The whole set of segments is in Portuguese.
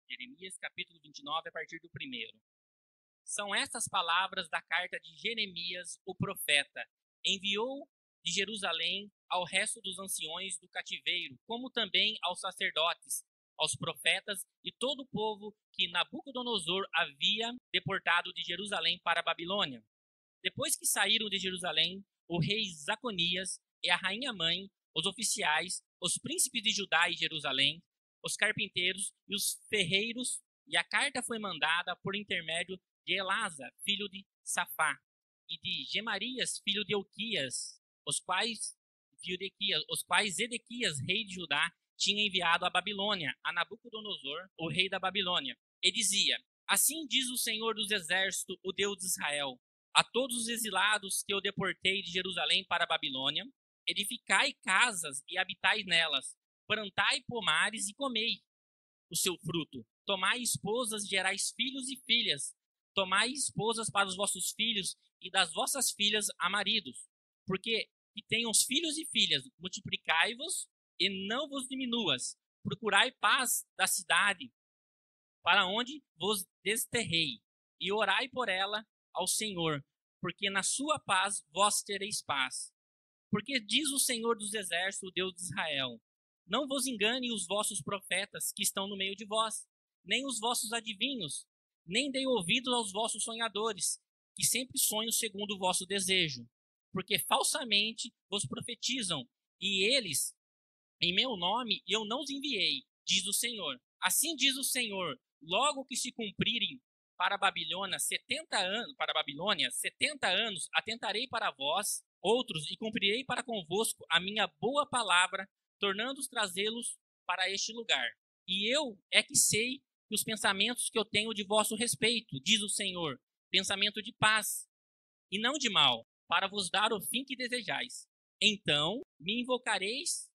Jeremias capítulo 29, a partir do 1º. São estas palavras da carta de Jeremias, o profeta. Enviou de Jerusalém ao resto dos anciões do cativeiro, como também aos sacerdotes, aos profetas e todo o povo que Nabucodonosor havia deportado de Jerusalém para a Babilônia. Depois que saíram de Jerusalém, o rei Zaconias e a rainha-mãe, os oficiais, os príncipes de Judá e Jerusalém, os carpinteiros e os ferreiros, e a carta foi mandada por intermédio de Elasa, filho de Safá, e de Gemarias, filho de Elquias, os quais Zedequias, rei de Judá, tinha enviado à Babilônia, a Nabucodonosor, o rei da Babilônia. E dizia: assim diz o Senhor dos Exércitos, o Deus de Israel, a todos os exilados que eu deportei de Jerusalém para a Babilônia: edificai casas e habitai nelas, plantai pomares e comei o seu fruto. Tomai esposas e gerais filhos e filhas. Tomai esposas para os vossos filhos e das vossas filhas a maridos. Porque que tenham os filhos e filhas, multiplicai-vos e não vos diminuas. Procurai paz da cidade, para onde vos desterrei, e orai por ela ao Senhor, porque na sua paz vós tereis paz. Porque diz o Senhor dos Exércitos, o Deus de Israel: não vos engane os vossos profetas que estão no meio de vós, nem os vossos adivinhos, nem dei ouvidos aos vossos sonhadores, que sempre sonham segundo o vosso desejo, porque falsamente vos profetizam, e eles, em meu nome, eu não os enviei, diz o Senhor. Assim diz o Senhor: logo que se cumprirem para a Babilônia 70 anos, atentarei para vós outros e cumprirei para convosco a minha boa palavra, tornando-os trazê-los para este lugar. E eu é que sei que os pensamentos que eu tenho de vosso respeito, diz o Senhor, pensamento de paz e não de mal, para vos dar o fim que desejais. Então me invocareis,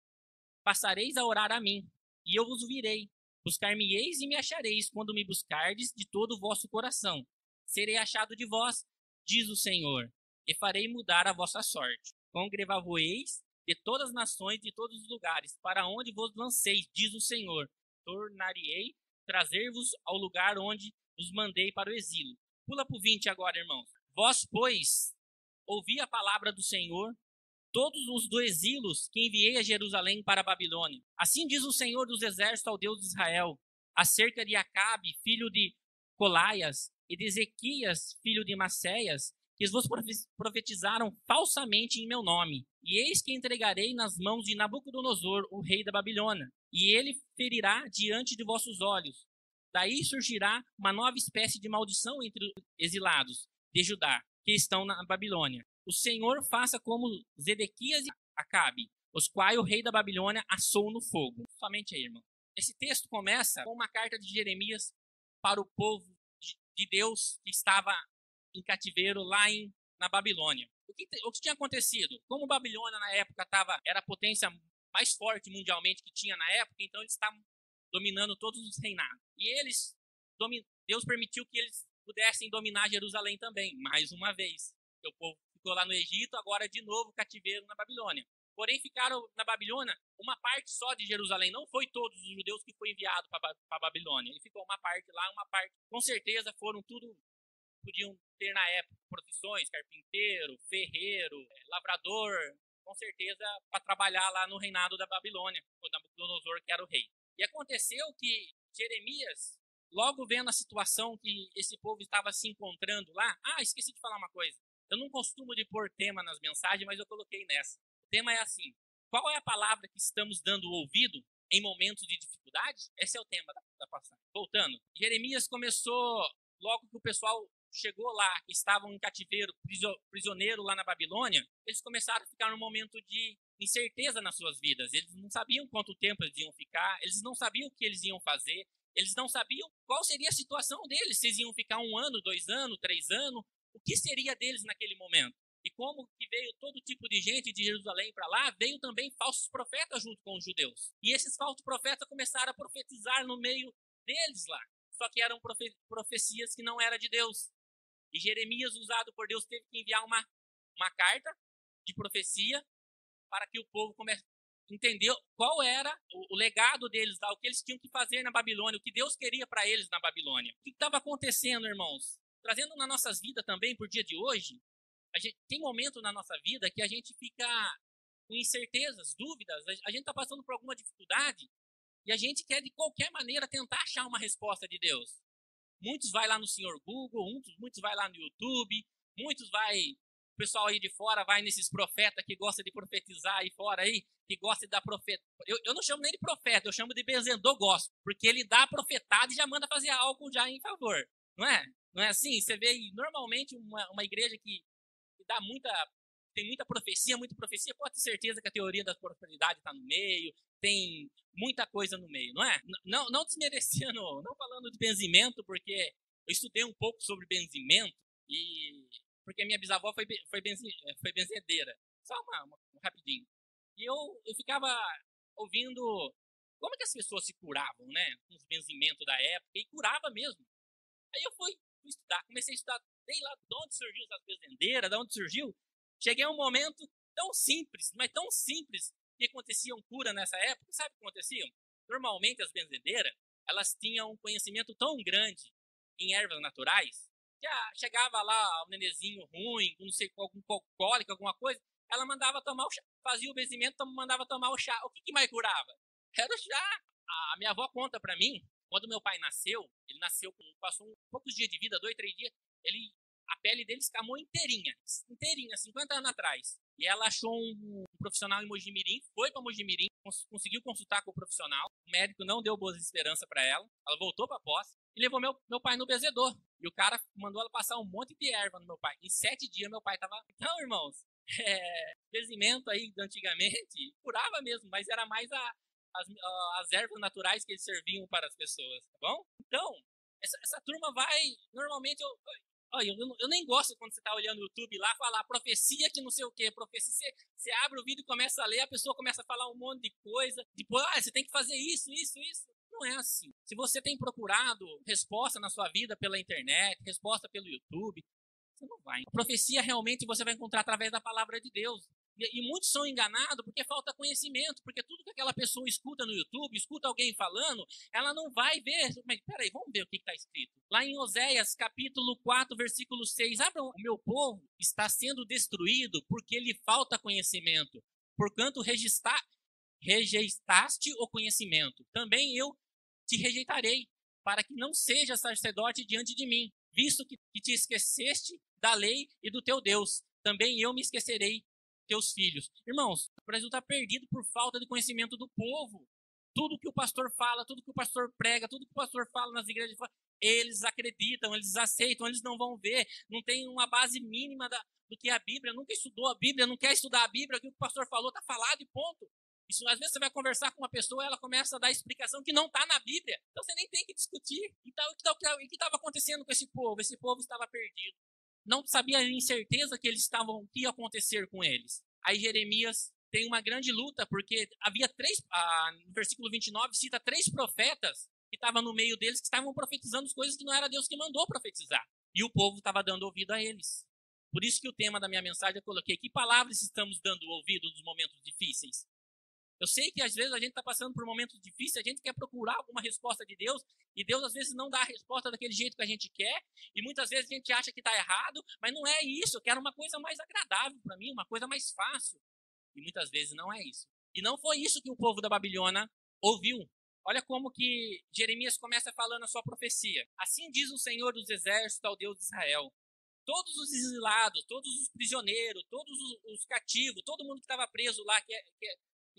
passareis a orar a mim, e eu vos virei. Buscar-me-eis e me achareis, quando me buscardes de todo o vosso coração. Serei achado de vós, diz o Senhor, e farei mudar a vossa sorte. Congregar-vos-eis de todas as nações, de todos os lugares, para onde vos lanceis, diz o Senhor. Tornarei trazer-vos ao lugar onde os mandei para o exílio. Pula para o 20 agora, irmãos. Vós, pois, ouvi a palavra do Senhor, todos os do exílio que enviei a Jerusalém para a Babilônia. Assim diz o Senhor dos Exércitos ao Deus de Israel, acerca de Acabe, filho de Colaias, e de Ezequias, filho de Maceias, que vos profetizaram falsamente em meu nome. E eis que entregarei nas mãos de Nabucodonosor, o rei da Babilônia, e ele ferirá diante de vossos olhos. Daí surgirá uma nova espécie de maldição entre os exilados de Judá, que estão na Babilônia. O Senhor faça como Zedequias e Acabe, os quais o rei da Babilônia assou no fogo. Somente aí, irmão. Esse texto começa com uma carta de Jeremias para o povo de Deus que estava em cativeiro lá na Babilônia. O que tinha acontecido? Como a Babilônia na época era a potência mais forte mundialmente que tinha na época, então eles estavam dominando todos os reinados. E Deus permitiu que eles pudessem dominar Jerusalém também, mais uma vez. O povo ficou lá no Egito, agora de novo cativeiro na Babilônia. Porém, ficaram na Babilônia uma parte só de Jerusalém. Não foi todos os judeus que foi enviado para a Babilônia. Ele ficou uma parte lá, uma parte. Com certeza foram tudo, podiam ter na época profissões, carpinteiro, ferreiro, lavrador, com certeza para trabalhar lá no reinado da Babilônia, quando Nabucodonosor que era o rei. E aconteceu que Jeremias, logo vendo a situação que esse povo estava se encontrando lá, esqueci de falar uma coisa. Eu não costumo de pôr tema nas mensagens, mas eu coloquei nessa. O tema é assim: qual é a palavra que estamos dando ouvido em momentos de dificuldade? Esse é o tema da passagem. Voltando, Jeremias começou, logo que o pessoal chegou lá, que estavam em cativeiro, prisioneiro lá na Babilônia, eles começaram a ficar num momento de incerteza nas suas vidas. Eles não sabiam quanto tempo eles iam ficar, eles não sabiam o que eles iam fazer, eles não sabiam qual seria a situação deles, se eles iam ficar 1 ano, 2 anos, 3 anos, o que seria deles naquele momento. E como que veio todo tipo de gente de Jerusalém para lá, veio também falsos profetas junto com os judeus. E esses falsos profetas começaram a profetizar no meio deles lá. Só que eram profecias que não eram de Deus. E Jeremias, usado por Deus, teve que enviar uma carta de profecia para que o povo entender qual era o legado deles lá, o que eles tinham que fazer na Babilônia, o que Deus queria para eles na Babilônia. O que estava acontecendo, irmãos? Trazendo nas nossas vidas também, por dia de hoje, tem momento na nossa vida que a gente fica com incertezas, dúvidas, a gente está passando por alguma dificuldade e a gente quer de qualquer maneira tentar achar uma resposta de Deus. Muitos vai lá no Senhor Google, muitos vai lá no YouTube, o pessoal aí de fora vai nesses profetas que gosta de profetizar aí fora aí, que gosta de dar profeta. Eu não chamo nem de profeta, eu chamo de benzedor gospel, porque ele dá a profetada e já manda fazer algo já em favor, não é? Não é assim? Você vê aí, normalmente uma igreja que tem muita profecia, pode ter certeza que a teoria da prosperidade está no meio, tem muita coisa no meio, não é? Não desmerecendo, não falando de benzimento, porque eu estudei um pouco sobre benzimento, porque minha bisavó foi benzedeira. Só um rapidinho. E eu ficava ouvindo como que as pessoas se curavam, né? Com os benzimentos da época, e curava mesmo. Aí eu fui estudar, comecei a estudar, sei lá de onde surgiu essas benzendeiras, de onde surgiu. Cheguei a um momento tão simples, mas tão simples, que aconteciam cura nessa época. Sabe o que aconteciam? Normalmente as benzendeiras, elas tinham um conhecimento tão grande em ervas naturais, que chegava lá um nenenzinho ruim, não sei, com algum cólica, alguma coisa, ela mandava tomar o chá, fazia o benzimento, mandava tomar o chá. O que mais curava? Era o chá. A minha avó conta pra mim, quando meu pai nasceu, ele nasceu, passou poucos dias de vida, 2, 3 dias, a pele dele escamou inteirinha, 50 anos atrás. E ela achou um profissional em Mojimirim, foi para Mojimirim, conseguiu consultar com o profissional, o médico não deu boas esperanças para ela voltou para posse e levou meu pai no benzedor. E o cara mandou ela passar um monte de erva no meu pai. Em 7 dias meu pai tava... Então, irmãos, benzimento aí antigamente curava mesmo, mas era mais as ervas naturais que eles serviam para as pessoas, tá bom? Então, essa turma vai... Normalmente eu nem gosto quando você está olhando o YouTube lá, falar profecia que não sei o que, profecia, você abre o vídeo e começa a ler, a pessoa começa a falar um monte de coisa, depois, você tem que fazer isso. Não é assim. Se você tem procurado resposta na sua vida pela internet, resposta pelo YouTube, você não vai. A profecia realmente você vai encontrar através da palavra de Deus. E muitos são enganados porque falta conhecimento, porque tudo que aquela pessoa escuta no YouTube, escuta alguém falando, ela não vai ver. Mas peraí, vamos ver o que está escrito. Lá em Oséias, capítulo 4, versículo 6, o meu povo está sendo destruído porque lhe falta conhecimento. Porquanto rejeitaste o conhecimento, também eu te rejeitarei, para que não seja sacerdote diante de mim, visto que te esqueceste da lei e do teu Deus, também eu me esquecerei teus filhos. Irmãos, o Brasil está perdido por falta de conhecimento do povo. Tudo que o pastor fala, tudo que o pastor prega, tudo que o pastor fala nas igrejas, eles acreditam, eles aceitam, eles não vão ver, não tem uma base mínima do que é a Bíblia, nunca estudou a Bíblia, não quer estudar a Bíblia, o que o pastor falou está falado e ponto. Isso, às vezes você vai conversar com uma pessoa, ela começa a dar explicação que não está na Bíblia, então você nem tem que discutir. Então, o que estava acontecendo com esse povo? Esse povo estava perdido. Não sabia em certeza que o que ia acontecer com eles. Aí Jeremias tem uma grande luta, porque havia no versículo 29, cita 3 profetas que estavam no meio deles, que estavam profetizando as coisas que não era Deus que mandou profetizar. E o povo estava dando ouvido a eles. Por isso que o tema da minha mensagem eu coloquei, que palavras estamos dando ouvido nos momentos difíceis? Eu sei que às vezes a gente está passando por momentos difíceis, a gente quer procurar alguma resposta de Deus, e Deus às vezes não dá a resposta daquele jeito que a gente quer, e muitas vezes a gente acha que está errado, mas não é isso, eu quero uma coisa mais agradável para mim, uma coisa mais fácil. E muitas vezes não é isso. E não foi isso que o povo da Babilônia ouviu. Olha como que Jeremias começa falando a sua profecia. Assim diz o Senhor dos Exércitos ao Deus de Israel. Todos os exilados, todos os prisioneiros, todos os cativos, todo mundo que estava preso lá, que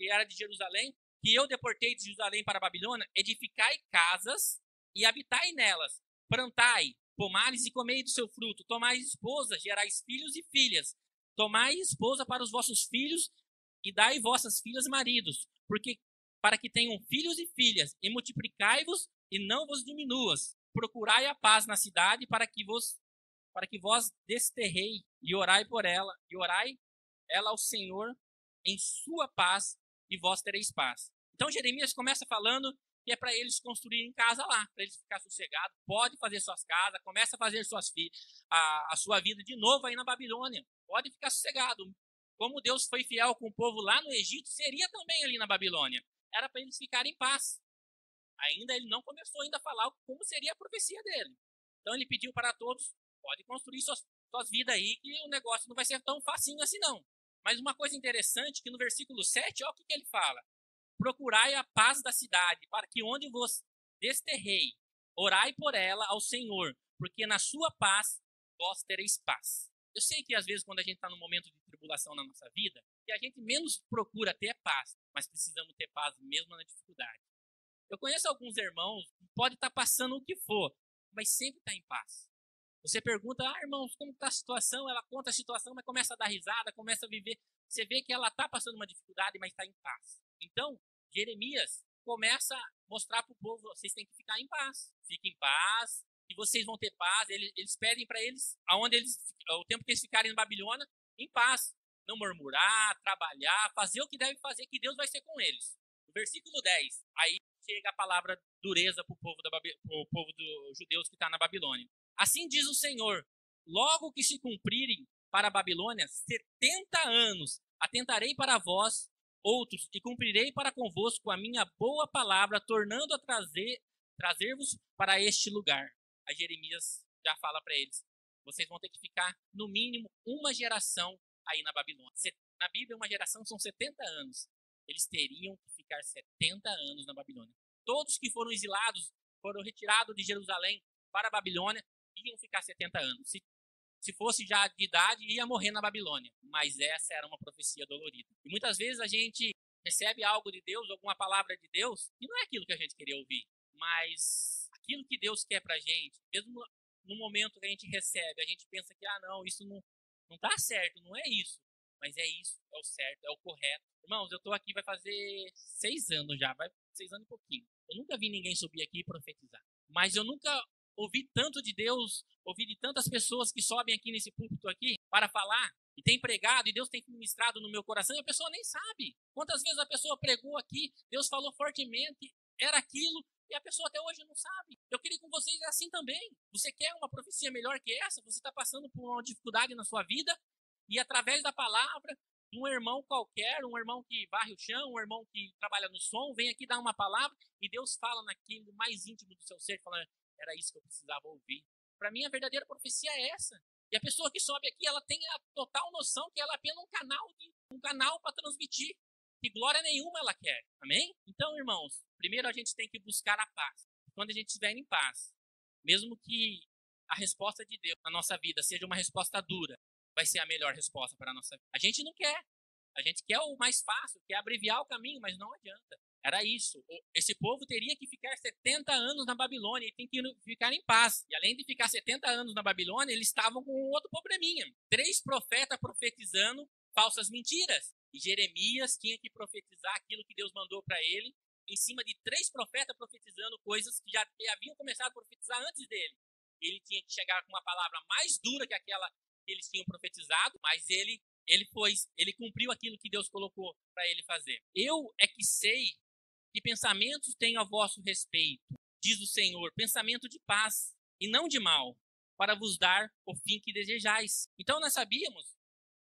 era de Jerusalém, que eu deportei de Jerusalém para a Babilônia, edificai casas e habitai nelas, plantai pomares e comei do seu fruto, tomai esposa, gerais filhos e filhas, tomai esposa para os vossos filhos e dai vossas filhas maridos, porque para que tenham filhos e filhas, e multiplicai-vos e não vos diminuas, procurai a paz na cidade para que vós desterrei e orai por ela, e orai ela ao Senhor em sua paz, e vós tereis paz. Então Jeremias começa falando que é para eles construírem casa lá, para eles ficarem sossegados, pode fazer suas casas, começa a fazer a sua vida de novo aí na Babilônia, pode ficar sossegado. Como Deus foi fiel com o povo lá no Egito, seria também ali na Babilônia. Era para eles ficarem em paz. Ainda ele não começou ainda a falar como seria a profecia dele. Então ele pediu para todos, pode construir suas vidas aí, que o negócio não vai ser tão facinho assim não. Mas uma coisa interessante, que no versículo 7, olha o que ele fala. Procurai a paz da cidade, para que onde vos desterrei, orai por ela ao Senhor, porque na sua paz vós tereis paz. Eu sei que às vezes quando a gente está num momento de tribulação na nossa vida, que a gente menos procura ter paz, mas precisamos ter paz mesmo na dificuldade. Eu conheço alguns irmãos que pode estar passando o que for, mas sempre está em paz. Você pergunta, irmãos, como está a situação? Ela conta a situação, mas começa a dar risada, começa a viver. Você vê que ela está passando uma dificuldade, mas está em paz. Então, Jeremias começa a mostrar para o povo, vocês têm que ficar em paz. Fiquem em paz, que vocês vão ter paz. Eles pedem para eles, o tempo que eles ficarem na Babilônia, em paz. Não murmurar, trabalhar, fazer o que deve fazer, que Deus vai ser com eles. No versículo 10, aí chega a palavra dureza para o povo dos judeus que está na Babilônia. Assim diz o Senhor, logo que se cumprirem para a Babilônia 70 anos, atentarei para vós outros e cumprirei para convosco a minha boa palavra, tornando a trazer-vos para este lugar. Aí Jeremias já fala para eles, vocês vão ter que ficar no mínimo uma geração aí na Babilônia. Na Bíblia uma geração são 70 anos. Eles teriam que ficar 70 anos na Babilônia. Todos que foram exilados, foram retirados de Jerusalém para a Babilônia, iam ficar 70 anos. Se fosse já de idade, ia morrer na Babilônia. Mas essa era uma profecia dolorida. E muitas vezes a gente recebe algo de Deus, alguma palavra de Deus, e não é aquilo que a gente queria ouvir. Mas aquilo que Deus quer pra gente, mesmo no momento que a gente recebe, a gente pensa que, não, isso não tá certo, não é isso. Mas é isso, é o certo, é o correto. Irmãos, eu tô aqui, vai fazer 6 anos já, vai 6 anos e pouquinho. Eu nunca vi ninguém subir aqui e profetizar. Mas eu nunca ouvi tanto de Deus, ouvi de tantas pessoas que sobem aqui nesse púlpito aqui para falar, e tem pregado, e Deus tem ministrado no meu coração, e a pessoa nem sabe. Quantas vezes a pessoa pregou aqui, Deus falou fortemente, era aquilo, e a pessoa até hoje não sabe. Eu queria com vocês assim também. Você quer uma profecia melhor que essa? Você está passando por uma dificuldade na sua vida, e através da palavra, um irmão qualquer, um irmão que varre o chão, um irmão que trabalha no som, vem aqui dar uma palavra, e Deus fala naquilo mais íntimo do seu ser, falando, era isso que eu precisava ouvir. Para mim, a verdadeira profecia é essa. E a pessoa que sobe aqui, ela tem a total noção que ela é apenas um canal para transmitir. Que glória nenhuma ela quer. Amém? Então, irmãos, primeiro a gente tem que buscar a paz. Quando a gente estiver em paz, mesmo que a resposta de Deus na nossa vida seja uma resposta dura, vai ser a melhor resposta para a nossa vida. A gente não quer. A gente quer o mais fácil, quer abreviar o caminho, mas não adianta. Era isso. Esse povo teria que ficar 70 anos na Babilônia e tem que ficar em paz. E além de ficar 70 anos na Babilônia, eles estavam com outro probleminha. 3 profetas profetizando falsas mentiras. E Jeremias tinha que profetizar aquilo que Deus mandou para ele, em cima de 3 profetas profetizando coisas que já haviam começado a profetizar antes dele. Ele tinha que chegar com uma palavra mais dura que aquela que eles tinham profetizado, mas ele cumpriu aquilo que Deus colocou para ele fazer. Eu é que sei que pensamentos tenho a vosso respeito, diz o Senhor, pensamento de paz e não de mal, para vos dar o fim que desejais. Então nós sabíamos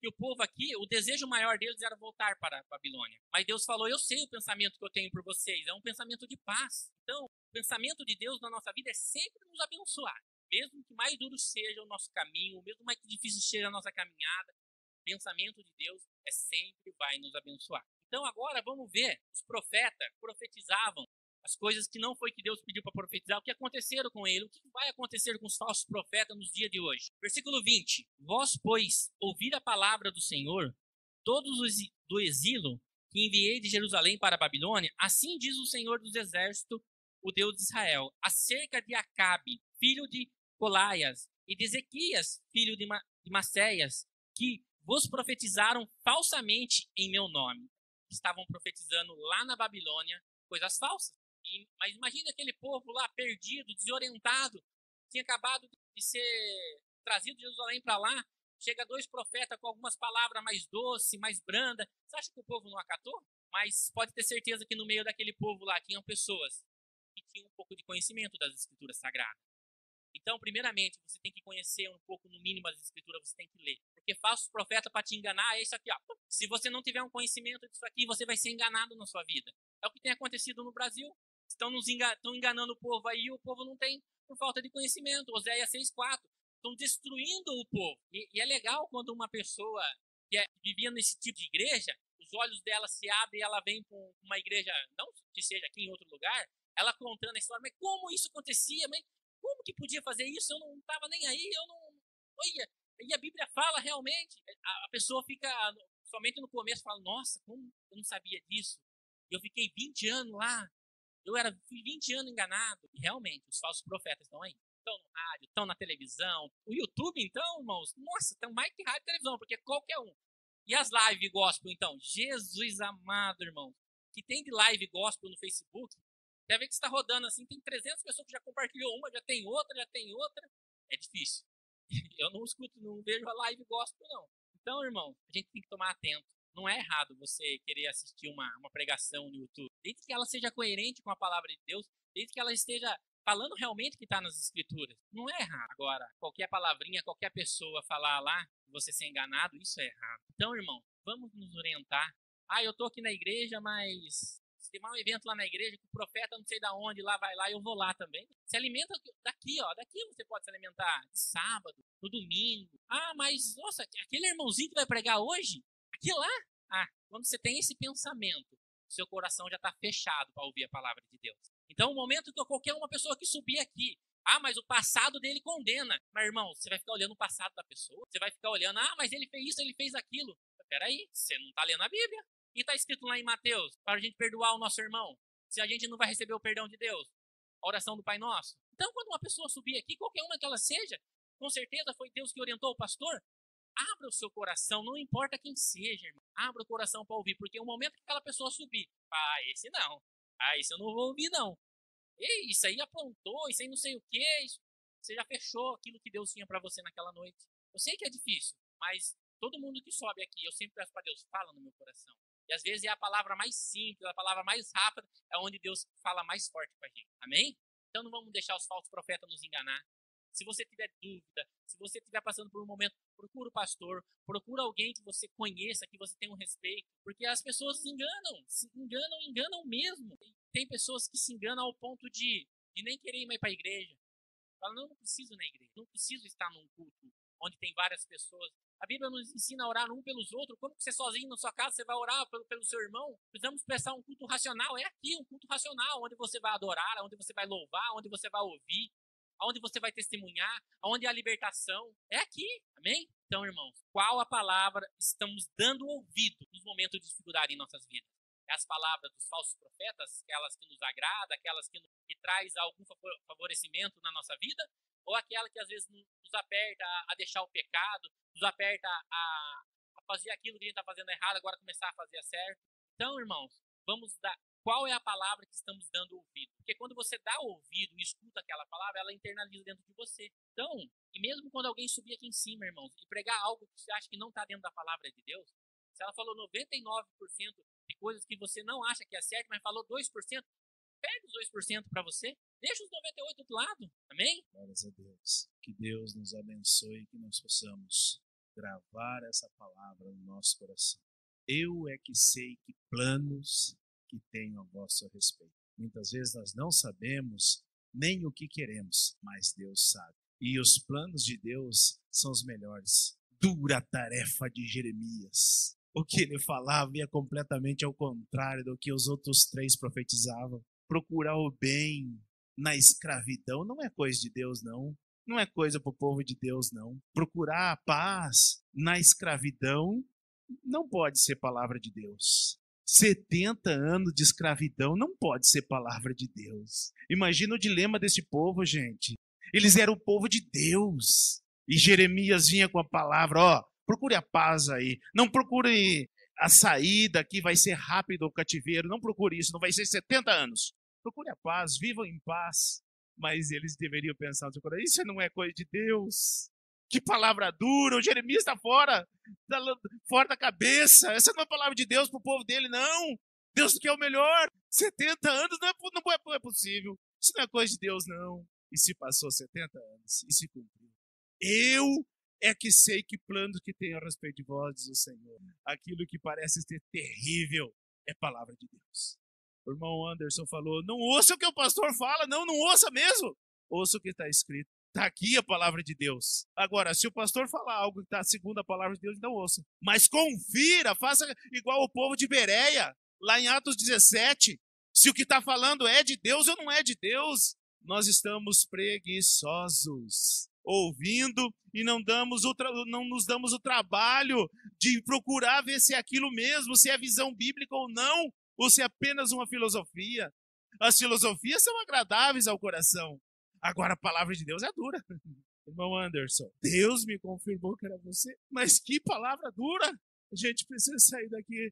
que o povo aqui, o desejo maior deles era voltar para a Babilônia. Mas Deus falou, eu sei o pensamento que eu tenho por vocês, é um pensamento de paz. Então, o pensamento de Deus na nossa vida é sempre nos abençoar. Mesmo que mais duro seja o nosso caminho, mesmo mais difícil seja a nossa caminhada, o pensamento de Deus sempre vai nos abençoar. Então agora vamos ver, os profetas profetizavam as coisas que não foi que Deus pediu para profetizar, o que aconteceram com ele, o que vai acontecer com os falsos profetas nos dias de hoje. Versículo 20, vós, pois, ouvir a palavra do Senhor, todos os do exílio que enviei de Jerusalém para a Babilônia, assim diz o Senhor dos Exércitos, o Deus de Israel, acerca de Acabe, filho de Colaias, e de Ezequias, filho de Maceias, que vos profetizaram falsamente em meu nome. Estavam profetizando lá na Babilônia coisas falsas. Mas imagina aquele povo lá perdido, desorientado, tinha acabado de ser trazido de Jerusalém para lá, chega 2 profetas com algumas palavras mais doces, mais brandas. Você acha que o povo não acatou? Mas pode ter certeza que no meio daquele povo lá tinham pessoas que tinham um pouco de conhecimento das Escrituras Sagradas. Então, primeiramente, você tem que conhecer um pouco, no mínimo, as escrituras, você tem que ler. Porque falsos profetas, para te enganar, é isso aqui, ó. Se você não tiver um conhecimento disso aqui, você vai ser enganado na sua vida. É o que tem acontecido no Brasil. Estão enganando o povo aí, e o povo não tem, por falta de conhecimento. Oséias 6,4. Estão destruindo o povo. E é legal quando uma pessoa que vivia nesse tipo de igreja, os olhos dela se abrem e ela vem para uma igreja, não que seja aqui em outro lugar, ela contando a história, mas como isso acontecia, mas como que podia fazer isso? Eu não estava nem aí, eu não... Olha, e a Bíblia fala realmente, a pessoa fica, somente no começo, fala, nossa, como eu não sabia disso? Eu fiquei 20 anos lá, fui 20 anos enganado. E realmente, os falsos profetas estão aí. Estão no rádio, estão na televisão. O YouTube, então, irmãos, nossa, estão mais que rádio e televisão, porque qualquer um. E as live gospel, então? Jesus amado, irmão. Que tem de live gospel no Facebook, quer ver que está rodando assim, tem 300 pessoas que já compartilhou uma, já tem outra. É difícil. Eu não escuto, não vejo a live gospel, não. Então, irmão, a gente tem que tomar atento. Não é errado você querer assistir uma pregação no YouTube, desde que ela seja coerente com a palavra de Deus, desde que ela esteja falando realmente o que está nas escrituras. Não é errado. Agora, qualquer palavrinha, qualquer pessoa falar lá, você ser enganado, isso é errado. Então, irmão, vamos nos orientar. Eu tô aqui na igreja, mas se tem um evento lá na igreja, que o profeta não sei da onde, lá vai lá, eu vou lá também. Se alimenta daqui, ó. Daqui você pode se alimentar de sábado, no domingo. Mas, nossa, aquele irmãozinho que vai pregar hoje, aqui lá. Quando você tem esse pensamento, seu coração já está fechado para ouvir a palavra de Deus. Então, o momento que qualquer uma pessoa que subir aqui, mas o passado dele condena. Mas, irmão, você vai ficar olhando o passado da pessoa? Você vai ficar olhando, mas ele fez isso, ele fez aquilo. Peraí, você não está lendo a Bíblia. E está escrito lá em Mateus, para a gente perdoar o nosso irmão, se a gente não vai receber o perdão de Deus, a oração do Pai Nosso. Então, quando uma pessoa subir aqui, qualquer uma que ela seja, com certeza foi Deus que orientou o pastor, abra o seu coração, não importa quem seja, irmão. Abra o coração para ouvir, porque o momento que aquela pessoa subir, esse não, esse eu não vou ouvir não. Ei, isso aí aprontou, isso aí não sei o que, você já fechou aquilo que Deus tinha para você naquela noite. Eu sei que é difícil, mas todo mundo que sobe aqui, eu sempre peço para Deus, fala no meu coração. E às vezes é a palavra mais simples, a palavra mais rápida, é onde Deus fala mais forte com a gente. Amém? Então não vamos deixar os falsos profetas nos enganar. Se você tiver dúvida, se você estiver passando por um momento, procura o pastor, procura alguém que você conheça, que você tenha um respeito, porque as pessoas se enganam mesmo. Tem pessoas que se enganam ao ponto de nem querer ir mais para a igreja. Fala, não preciso ir na igreja, não preciso estar num culto onde tem várias pessoas. A Bíblia nos ensina a orar um pelos outros. Como que você sozinho na sua casa, você vai orar pelo seu irmão? Precisamos prestar um culto racional. É aqui, um culto racional, onde você vai adorar, onde você vai louvar, onde você vai ouvir, onde você vai testemunhar, onde há a libertação. É aqui, amém? Então, irmãos, qual a palavra estamos dando ouvido nos momentos de dificuldade em nossas vidas? É as palavras dos falsos profetas, aquelas que nos agradam, aquelas que traz algum favorecimento na nossa vida? Ou aquela que às vezes nos aperta a deixar o pecado, nos aperta a fazer aquilo que a gente está fazendo errado, agora começar a fazer certo? Então, irmãos, vamos dar... Qual é a palavra que estamos dando ouvido? Porque quando você dá ouvido e escuta aquela palavra, ela internaliza dentro de você. Então, e mesmo quando alguém subir aqui em cima, irmãos, e pregar algo que você acha que não está dentro da palavra de Deus, se ela falou 99% de coisas que você não acha que é certo, mas falou 2%, pega os 2% para você, deixa os 98% do lado. Amém? Glórias a Deus. Que Deus nos abençoe e que nós possamos gravar essa palavra no nosso coração. Eu é que sei que planos que tenho a vosso respeito. Muitas vezes nós não sabemos nem o que queremos, mas Deus sabe. E os planos de Deus são os melhores. Dura tarefa de Jeremias. O que ele falava ia completamente ao contrário do que os outros 3 profetizavam. Procurar o bem na escravidão não é coisa de Deus, não. Não é coisa para o povo de Deus, não. Procurar a paz na escravidão não pode ser palavra de Deus. 70 anos de escravidão não pode ser palavra de Deus. Imagina o dilema desse povo, gente. Eles eram o povo de Deus. E Jeremias vinha com a palavra, procure a paz aí. Não procure a saída que vai ser rápido o cativeiro. Não procure isso, não vai ser 70 anos. Procure a paz, vivam em paz. Mas eles deveriam pensar no seu coração, isso não é coisa de Deus. Que palavra dura, o Jeremias está fora da cabeça. Essa não é palavra de Deus para o povo dele, não. Deus quer o melhor. 70 anos não é possível. Isso não é coisa de Deus, não. E se passou 70 anos, e se cumpriu. Eu é que sei que planos que tenho a respeito de vós, diz o Senhor. Aquilo que parece ser terrível é palavra de Deus. O irmão Anderson falou, não ouça o que o pastor fala, não ouça mesmo. Ouça o que está escrito. Está aqui a palavra de Deus. Agora, se o pastor falar algo que está segundo a palavra de Deus, não ouça. Mas confira, faça igual o povo de Bereia, lá em Atos 17. Se o que está falando é de Deus ou não é de Deus, nós estamos preguiçosos, ouvindo e não nos damos o trabalho de procurar ver se é aquilo mesmo, se é visão bíblica ou não, ou se é apenas uma filosofia. As filosofias são agradáveis ao coração. Agora a palavra de Deus é dura. Irmão Anderson, Deus me confirmou que era você, mas que palavra dura! A gente precisa sair daqui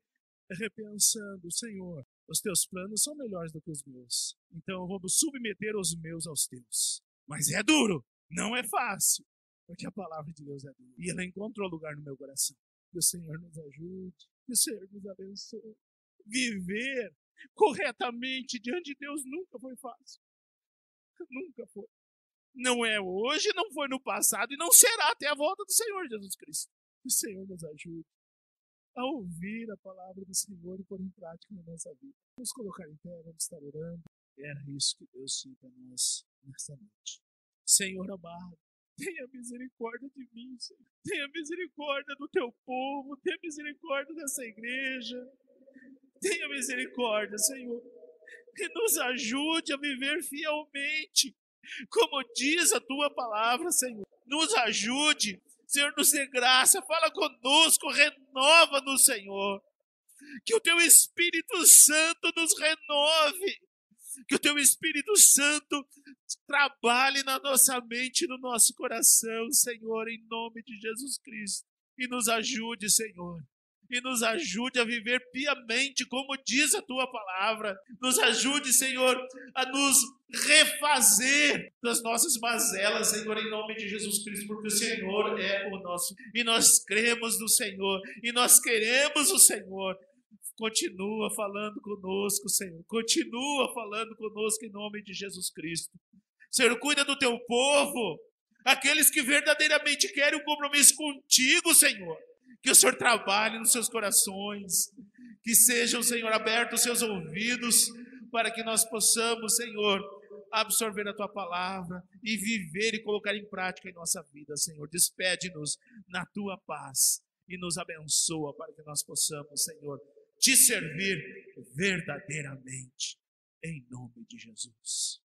repensando, Senhor, os teus planos são melhores do que os meus. Então eu vou submeter os meus aos teus. Mas é duro, não é fácil, porque a palavra de Deus é dura. E ela encontrou lugar no meu coração. Que o Senhor nos ajude, que o Senhor nos abençoe. Viver corretamente diante de Deus nunca foi fácil. Nunca foi. Não é hoje, não foi no passado e não será até a volta do Senhor Jesus Cristo. Que o Senhor nos ajude a ouvir a palavra do Senhor e pôr em prática na nossa vida. Vamos colocar em pé, vamos estar orando. Era isso que Deus tinha para nós nesta noite. Senhor amado, tenha misericórdia de mim, Senhor. Tenha misericórdia do teu povo, tenha misericórdia dessa igreja. Tenha misericórdia, Senhor. E nos ajude a viver fielmente, como diz a tua palavra, Senhor. Nos ajude, Senhor, nos dê graça, fala conosco, renova-nos, Senhor. Que o teu Espírito Santo nos renove, que o teu Espírito Santo trabalhe na nossa mente, no nosso coração, Senhor, em nome de Jesus Cristo. E nos ajude, Senhor. E nos ajude a viver piamente, como diz a tua palavra. Nos ajude, Senhor, a nos refazer das nossas mazelas, Senhor, em nome de Jesus Cristo, porque o Senhor é o nosso. E nós cremos no Senhor, e nós queremos o Senhor. Continua falando conosco, Senhor. Continua falando conosco em nome de Jesus Cristo. Senhor, cuida do teu povo, aqueles que verdadeiramente querem um compromisso contigo, Senhor. Que o Senhor trabalhe nos seus corações, que sejam, Senhor, abertos os seus ouvidos, para que nós possamos, Senhor, absorver a tua palavra e viver e colocar em prática em nossa vida, Senhor. Despede-nos na tua paz e nos abençoa para que nós possamos, Senhor, te servir verdadeiramente, em nome de Jesus.